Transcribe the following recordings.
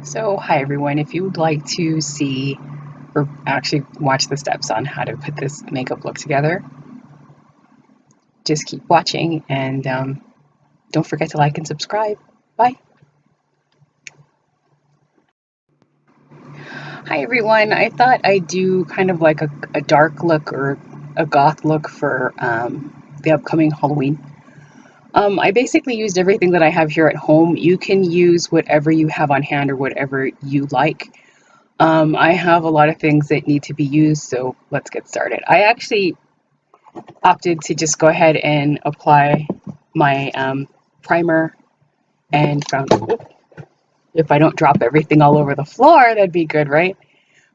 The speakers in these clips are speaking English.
So, hi everyone. If you would like to see or actually watch the steps on how to put this makeup look together, just keep watching and don't forget to like and subscribe. Bye. Hi everyone. I thought I'd do kind of like a dark look or a goth look for the upcoming Halloween. I basically used everything that I have here at home. You can use whatever you have on hand or whatever you like. I have a lot of things that need to be used, so let's get started. I actually opted to just go ahead and apply my primer and foundation. If I don't drop everything all over the floor, that'd be good, right?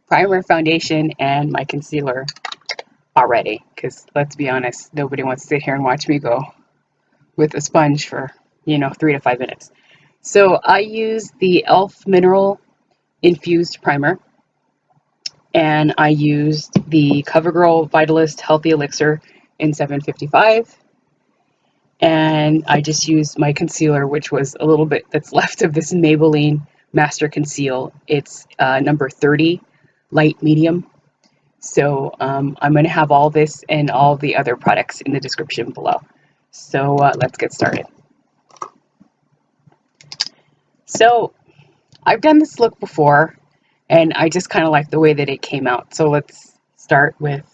Primer, foundation, and my concealer already, because let's be honest, nobody wants to sit here and watch me go with a sponge for, 3 to 5 minutes. So I use the e.l.f. Mineral Infused Primer, and I used the Covergirl Vitalist Healthy Elixir in 755, and I just used my concealer, which was a little bit that's left of this Maybelline Master Conceal. It's number 30, light medium. So I'm going to have all this and all the other products in the description below. So let's get started. So I've done this look before, and I just kind of like the way that it came out. So let's start with,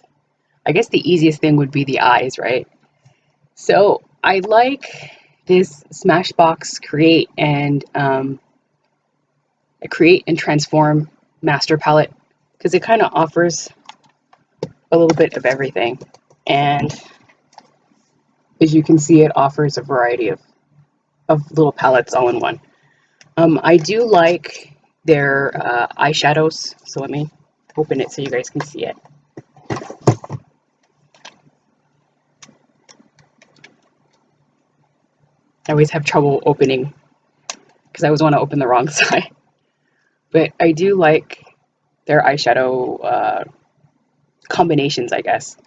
I guess the easiest thing would be the eyes, right? So I like this SMASHBOX Create and Transform Master Palette because it kind of offers a little bit of everything. And as you can see, it offers a variety of little palettes all in one. I do like their eyeshadows, so let me open it so you guys can see it. I always have trouble opening because I always want to open the wrong side. But I do like their eyeshadow combinations, I guess.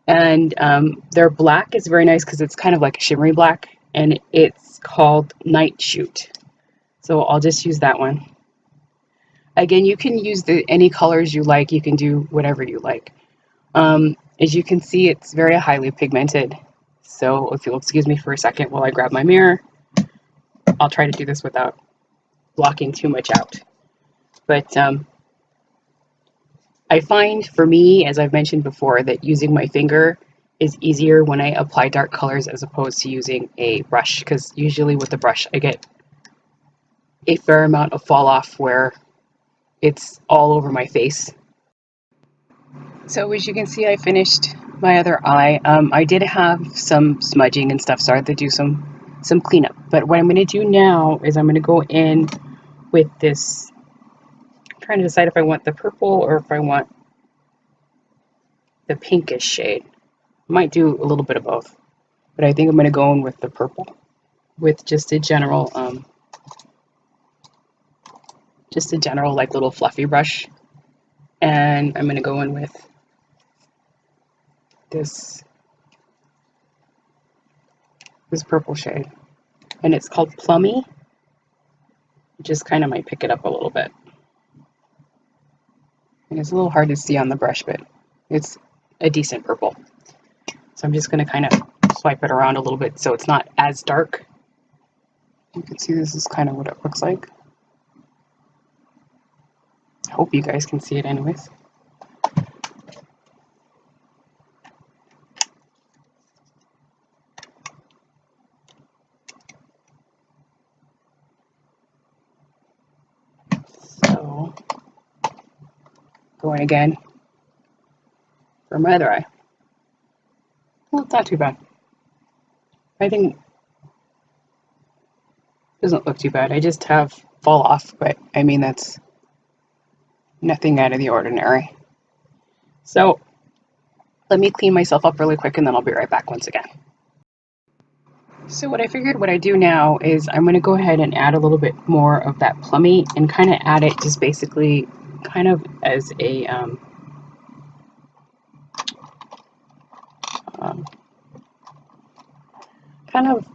And their black is very nice because it's kind of like a shimmery black, and it's called Night Shoot. So I'll just use that one. Again, you can use any colors you like. You can do whatever you like. As you can see, it's very highly pigmented. So if you'll excuse me for a second while I grab my mirror, I'll try to do this without blocking too much out. But I find for me, as I've mentioned before, that using my finger is easier when I apply dark colors as opposed to using a brush, because usually with the brush I get a fair amount of fall off where it's all over my face. So as you can see, I finished my other eye. I did have some smudging and stuff, so I had to do some cleanup. But what I'm going to do now is I'm going to go in with this. I'm trying to decide if I want the purple or if I want the pinkish shade. I might do a little bit of both, but I think I'm going to go in with the purple with just a general like little fluffy brush, and I'm going to go in with this purple shade, and it's called Plummy. Just kind of might pick it up a little bit, and it's a little hard to see on the brush, but it's a decent purple. So I'm just going to kind of swipe it around a little bit so it's not as dark. You can see this is kind of what it looks like. I hope you guys can see it anyways. So, going again for my other eye. Well, it's not too bad. I think it doesn't look too bad. I just have fall off, but I mean, that's nothing out of the ordinary. So let me clean myself up really quick and then I'll be right back once again. So what I figured what I do now is I'm going to go ahead and add a little bit more of that Plummy and kind of add it just basically kind of as a kind of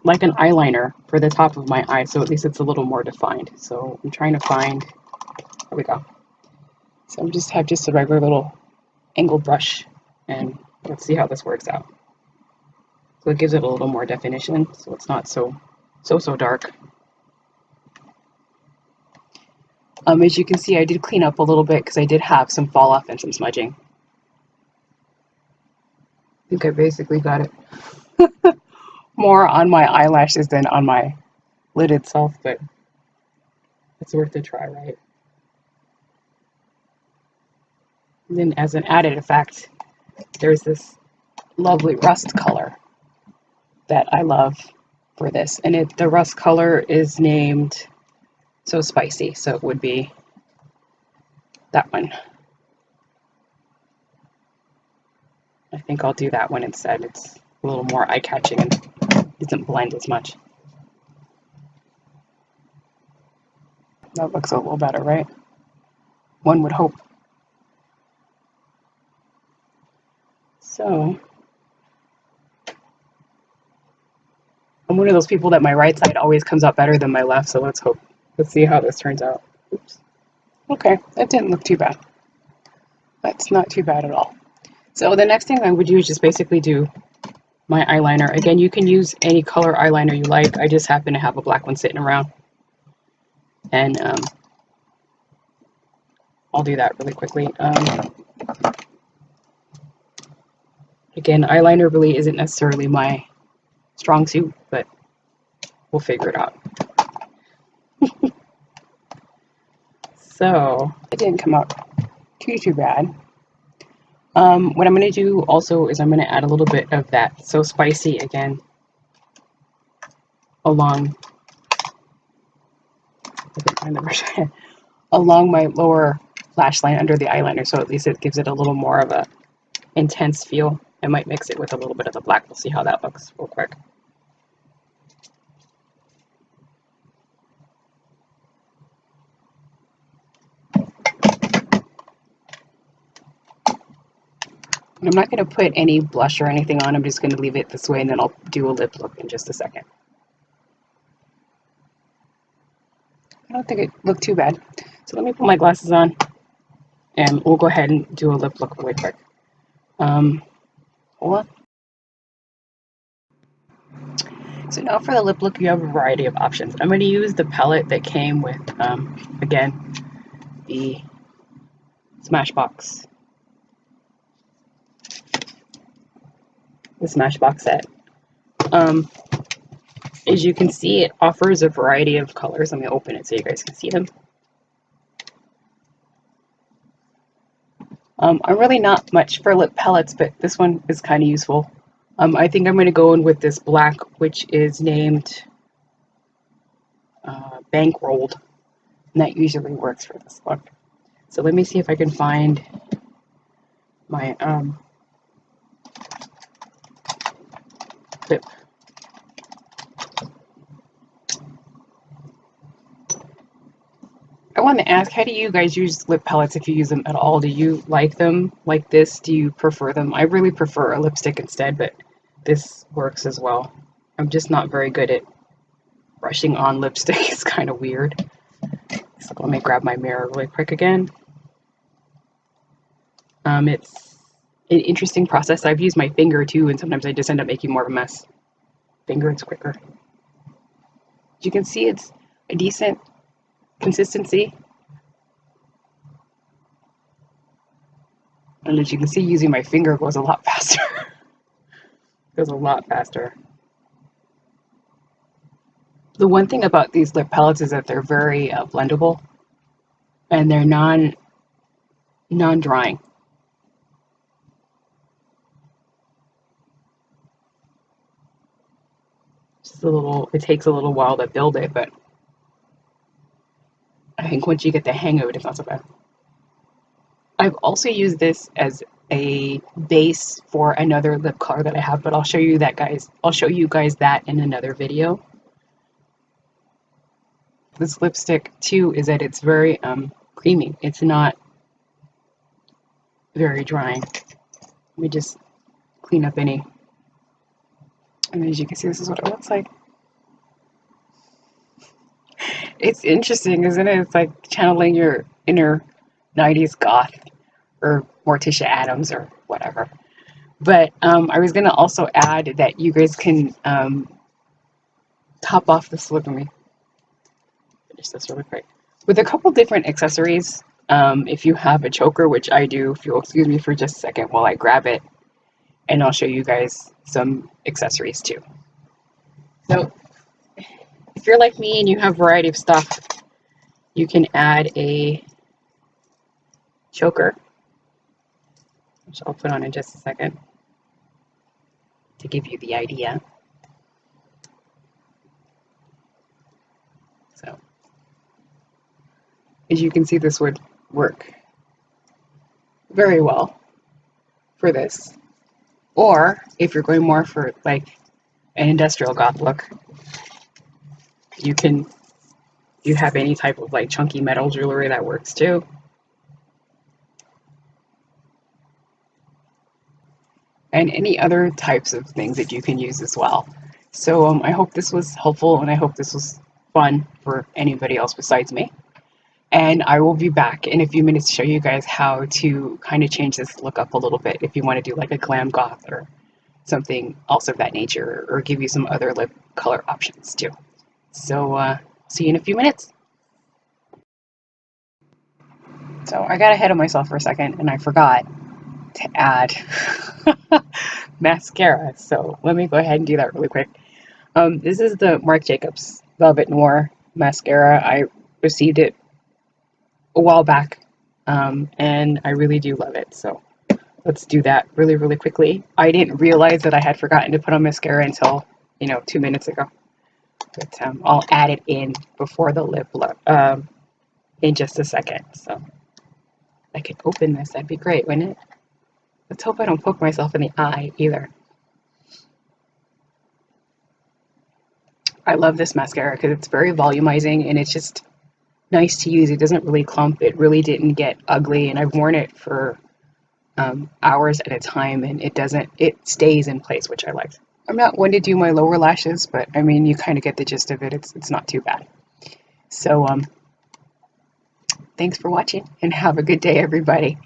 like an eyeliner for the top of my eye, so at least it's a little more defined. So I'm trying to find, there we go. So I just have just a regular little angled brush, and let's see how this works out. So it gives it a little more definition, so it's not so dark. As you can see, I did clean up a little bit because I did have some fall off and some smudging. I think I basically got it more on my eyelashes than on my lid itself, but it's worth a try, right? And then as an added effect, there's this lovely rust color that I love for this, and the rust color is named So Spicy, so it would be that one. I think I'll do that one instead. It's a little more eye-catching and doesn't blend as much. That looks a little better, right? One would hope. So I'm one of those people that my right side always comes out better than my left, so let's hope. Let's see how this turns out. Oops. Okay, that didn't look too bad. That's not too bad at all. So the next thing I would do is just basically do my eyeliner. Again, you can use any color eyeliner you like. I just happen to have a black one sitting around. And I'll do that really quickly. Again, eyeliner really isn't necessarily my strong suit, but we'll figure it out. So it didn't come out too bad. What I'm going to do also is I'm going to add a little bit of that So Spicy again along along my lower lash line under the eyeliner, so at least it gives it a little more of a intense feel. I might mix it with a little bit of the black. We'll see how that looks real quick. I'm not going to put any blush or anything on. I'm just going to leave it this way, and then I'll do a lip look in just a second. I don't think it looked too bad. So let me put my glasses on, and we'll go ahead and do a lip look really quick. Hold on. So now for the lip look, you have a variety of options. I'm going to use the palette that came with, again, the SMASHBOX. The SMASHBOX set. As you can see, it offers a variety of colors. Let me open it so you guys can see them. I'm really not much for lip palettes, but this one is kind of useful. I think I'm going to go in with this black, which is named Bankrolled, and that usually works for this look. So let me see if I can find my lip. I want to ask, how do you guys use lip palettes if you use them at all? Do you like them like this? Do you prefer them? I really prefer a lipstick instead, but this works as well. I'm just not very good at brushing on lipstick. It's kind of weird. So let me grab my mirror really quick again. It's an interesting process. I've used my finger too, and sometimes I just end up making more of a mess. Finger, it's quicker. As you can see, it's a decent consistency. And as you can see, using my finger goes a lot faster. Goes a lot faster. The one thing about these lip palettes is that they're very blendable, and they're non-drying. Just a little. It takes a little while to build it, but I think once you get the hang of it, it's not so bad. I've also used this as a base for another lip color that I have, but I'll show you that, guys. I'll show you guys that in another video. This lipstick too is that it's very creamy. It's not very drying. Let me just clean up any And as you can see, this is what it looks like. It's interesting, isn't it? It's like channeling your inner 90s goth or Morticia Adams or whatever. But I was going to also add that you guys can top off this. Look at me. Finish this really quick. With a couple different accessories, if you have a choker, which I do, if you'll excuse me for just a second while I grab it, and I'll show you guys some accessories too. So if you're like me and you have a variety of stuff, you can add a choker, which I'll put on in just a second to give you the idea. So as you can see, this would work very well for this. Or if you're going more for like an industrial goth look, you have any type of like chunky metal jewelry that works too. And any other types of things that you can use as well. So I hope this was helpful, and I hope this was fun for anybody else besides me. And I will be back in a few minutes to show you guys how to kind of change this look up a little bit if you want to do like a glam goth or something else of that nature, or give you some other lip color options too. So see you in a few minutes. So I got ahead of myself for a second and I forgot to add mascara. So let me go ahead and do that really quick. This is the Marc Jacobs Velvet Noir mascara. I received it a while back, and I really do love it. So let's do that really, really quickly. I didn't realize that I had forgotten to put on mascara until, 2 minutes ago. But I'll add it in before the lip look in just a second. So I could open this. That'd be great, wouldn't it? Let's hope I don't poke myself in the eye either. I love this mascara because it's very volumizing and it's just nice to use. It doesn't really clump. It really didn't get ugly, and I've worn it for hours at a time, and it stays in place, which I like. I'm not one to do my lower lashes, but I mean, you kind of get the gist of it. It's not too bad. So thanks for watching and have a good day, everybody.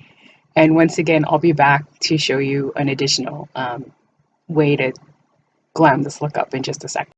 And once again, I'll be back to show you an additional way to glam this look up in just a second.